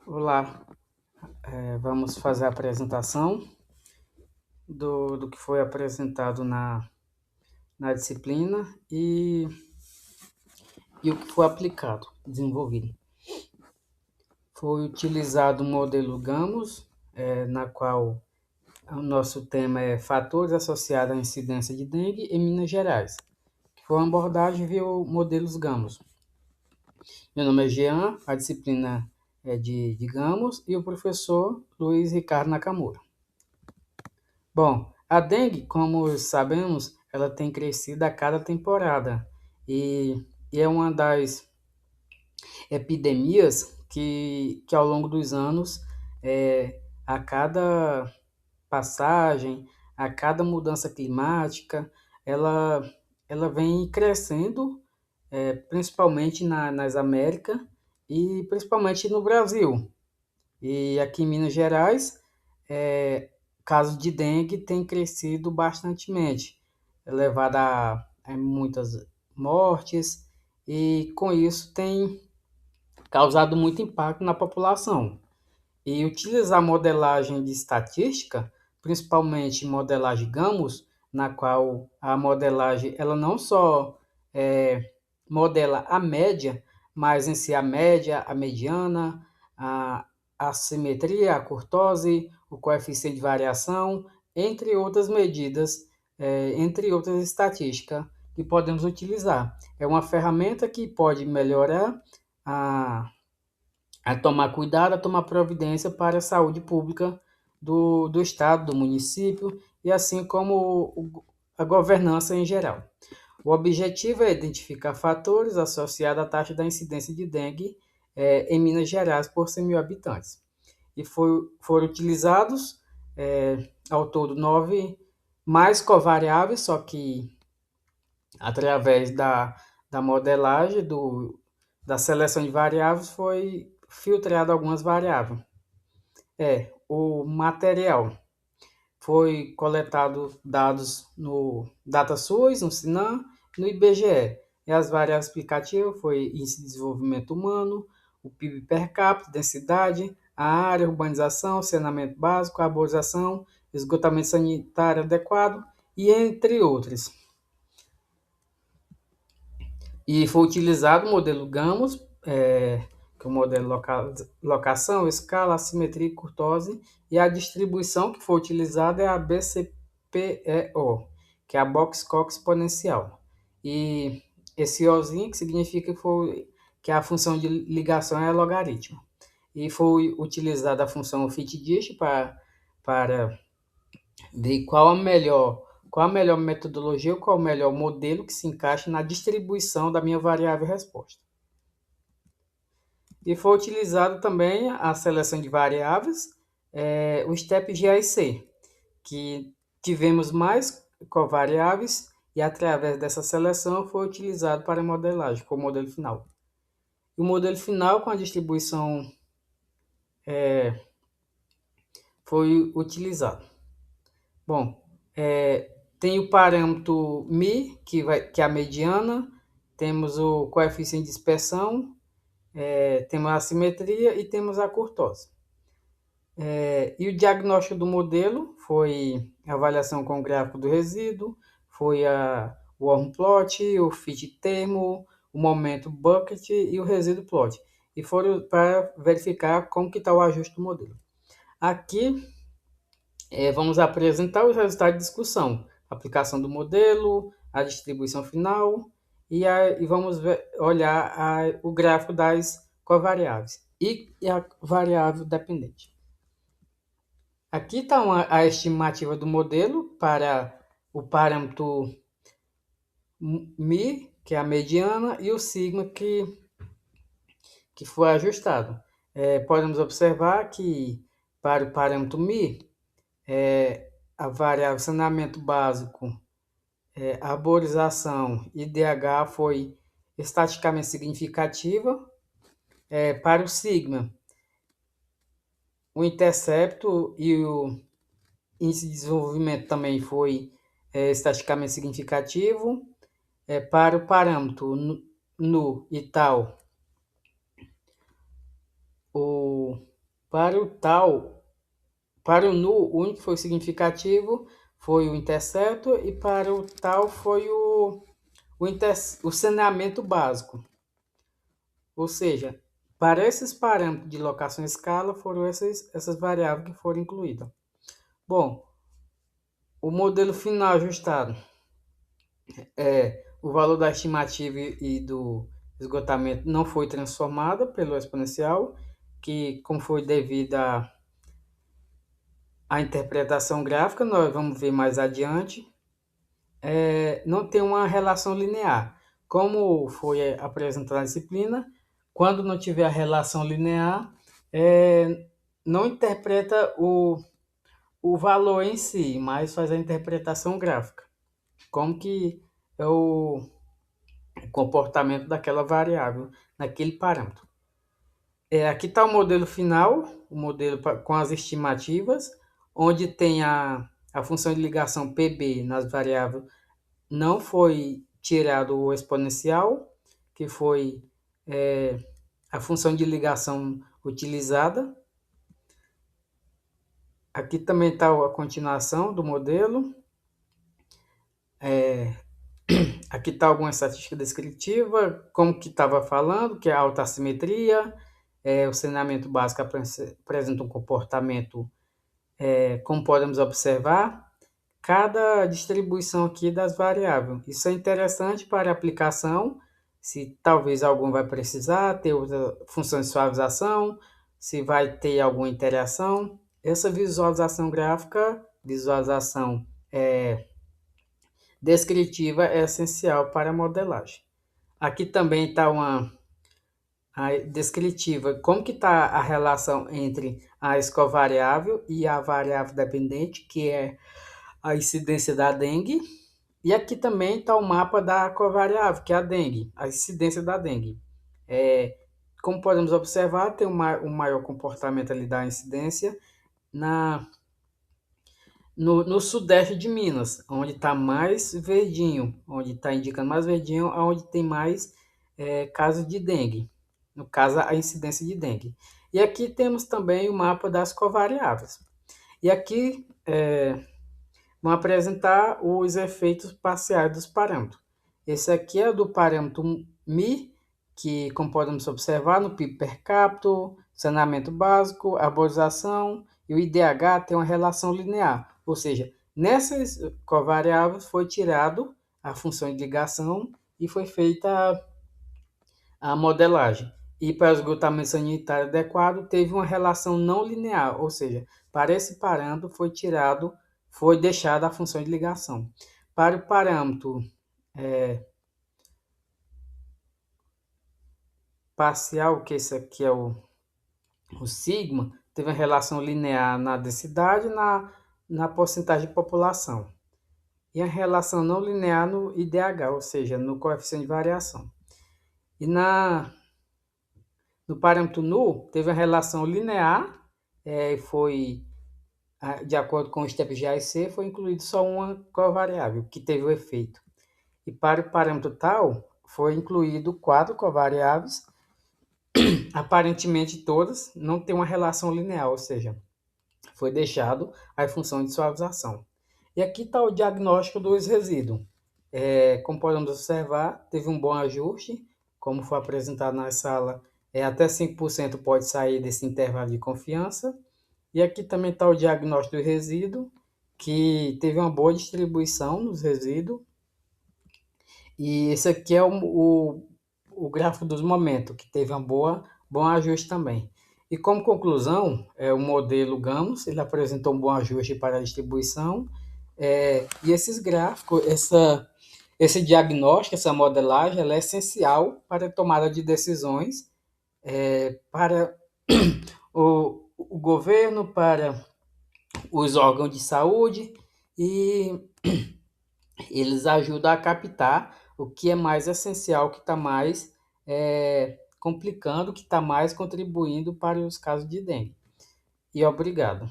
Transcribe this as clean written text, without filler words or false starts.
Olá, vamos fazer a apresentação do que foi apresentado na disciplina e o que foi aplicado, desenvolvido. Foi utilizado o modelo Gamos, na qual o nosso tema é Fatores associados à incidência de dengue em Minas Gerais, que foi uma abordagem via modelos Gamos. Meu nome é Jean, a disciplina é de Gamos e o professor Luiz Ricardo Nakamura. Bom, a dengue, como sabemos, ela tem crescido a cada temporada e é uma das epidemias que ao longo dos anos, a cada passagem, a cada mudança climática, ela, ela vem crescendo, principalmente nas Américas e principalmente no Brasil. E aqui em Minas Gerais, casos de dengue têm crescido bastantemente, levado a muitas mortes, e com isso tem causado muito impacto na população. E utilizar modelagem de estatística, principalmente modelagem Gamos, na qual a modelagem ela não só modela a média, mas em si a média, a mediana, a simetria, a curtose, o coeficiente de variação, entre outras medidas, entre outras estatísticas que podemos utilizar. É uma ferramenta que pode melhorar a a tomar cuidado, a tomar providência para a saúde pública do Estado, do município e assim como a governança em geral. O objetivo é identificar fatores associados à taxa da incidência de dengue em Minas Gerais por 100 mil habitantes. E foram utilizados ao todo 9 mais covariáveis, só que através da modelagem, da seleção de variáveis, foi filtrado algumas variáveis. O material. Foi coletado dados no DataSUS, no Sinan, no IBGE. E as variáveis explicativas foi índice de desenvolvimento humano, o PIB per capita, densidade, a área, urbanização, saneamento básico, arborização, esgotamento sanitário adequado e entre outros. E foi utilizado o modelo Gamos, que é o modelo locação, escala, assimetria e curtose, e a distribuição que foi utilizada é a BCPEO, que é a Box-Cox exponencial. E esse Ozinho que significa que a função de ligação é logaritmo. E foi utilizada a função fitDist para ver qual a melhor metodologia ou qual o melhor modelo que se encaixa na distribuição da minha variável resposta. E foi utilizado também a seleção de variáveis, o STEP GIC, que tivemos mais covariáveis e através dessa seleção foi utilizado para a modelagem, com o modelo final. E o modelo final com a distribuição foi utilizado. Bom, tem o parâmetro Mi, que é a mediana, temos o coeficiente de dispersão, temos a simetria e temos a curtose. E o diagnóstico do modelo foi a avaliação com o gráfico do resíduo, foi o worm plot, o fit termo, o momento bucket e o resíduo plot. E foram para verificar como que está o ajuste do modelo. Aqui vamos apresentar os resultados de discussão, aplicação do modelo, a distribuição final e vamos olhar o gráfico das covariáveis e a variável dependente. Aqui está a estimativa do modelo para o parâmetro Mi, que é a mediana, e o sigma, que foi ajustado. Podemos observar que para o parâmetro Mi, a variável saneamento básico, arborização e DH foi estatisticamente significativa. Para o sigma, o intercepto e o índice de desenvolvimento também foi estatisticamente significativo. Para o parâmetro nu e tal, Para o tal, para o nu, o único que foi significativo foi o intercepto e para o tal foi o saneamento básico. Ou seja, para esses parâmetros de locação em escala foram essas variáveis que foram incluídas. Bom, o modelo final ajustado o valor da estimativa e do esgotamento não foi transformado pelo exponencial, que como foi devido à interpretação gráfica, nós vamos ver mais adiante, não tem uma relação linear. Como foi apresentado na disciplina, quando não tiver a relação linear, não interpreta o valor em si, mas faz a interpretação gráfica. Como que é o comportamento daquela variável naquele parâmetro. Aqui está o modelo final, o modelo com as estimativas, onde tem a função de ligação PB nas variáveis, não foi tirado o exponencial, que foi a função de ligação utilizada. Aqui também está a continuação do modelo. Aqui está alguma estatística descritiva, como que estava falando, que é a alta assimetria, o saneamento básico apresenta um comportamento, como podemos observar, cada distribuição aqui das variáveis. Isso é interessante para a aplicação, se talvez algum vai precisar, ter outra função de suavização, se vai ter alguma interação. Essa visualização gráfica, visualização descritiva é essencial para a modelagem. Aqui também está a descritiva, como que está a relação entre a escovariável e a variável dependente, que é a incidência da dengue. E aqui também está o mapa da covariável, que é a dengue, a incidência da dengue. Como podemos observar, tem um maior comportamento ali da incidência no sudeste de Minas, onde está mais verdinho, onde está indicando mais verdinho, onde tem mais casos de dengue, no caso a incidência de dengue. E aqui temos também o mapa das covariáveis. E aqui vão apresentar os efeitos parciais dos parâmetros. Esse aqui é do parâmetro Mi, que como podemos observar no PIB per capita, saneamento básico, arborização e o IDH tem uma relação linear. Ou seja, nessas covariáveis foi tirado a função de ligação e foi feita a modelagem. E para o esgotamento sanitário adequado, teve uma relação não linear, ou seja, para esse parâmetro foi deixada a função de ligação. Para o parâmetro parcial, que esse aqui é o sigma, teve uma relação linear na densidade e na porcentagem de população. E a relação não linear no IDH, ou seja, no coeficiente de variação. E no parâmetro nu, teve a relação linear, foi de acordo com o STEP GAC, foi incluído só uma covariável, que teve o efeito. E para o parâmetro tal, foi incluído 4 covariáveis, aparentemente todas não têm uma relação linear, ou seja, foi deixado a função de suavização. E aqui está o diagnóstico dos resíduos. Como podemos observar, teve um bom ajuste, como foi apresentado na sala, até 5% pode sair desse intervalo de confiança. E aqui também está o diagnóstico do resíduo, que teve uma boa distribuição nos resíduos. E esse aqui é o gráfico dos momentos, que teve bom ajuste também. E como conclusão, o modelo Gamos, ele apresentou um bom ajuste para a distribuição, e esses gráficos, esse diagnóstico, essa modelagem, ela é essencial para a tomada de decisões, para o governo, para os órgãos de saúde, e eles ajudam a captar o que é mais essencial, o que está mais complicando, o que está mais contribuindo para os casos de dengue. E obrigado.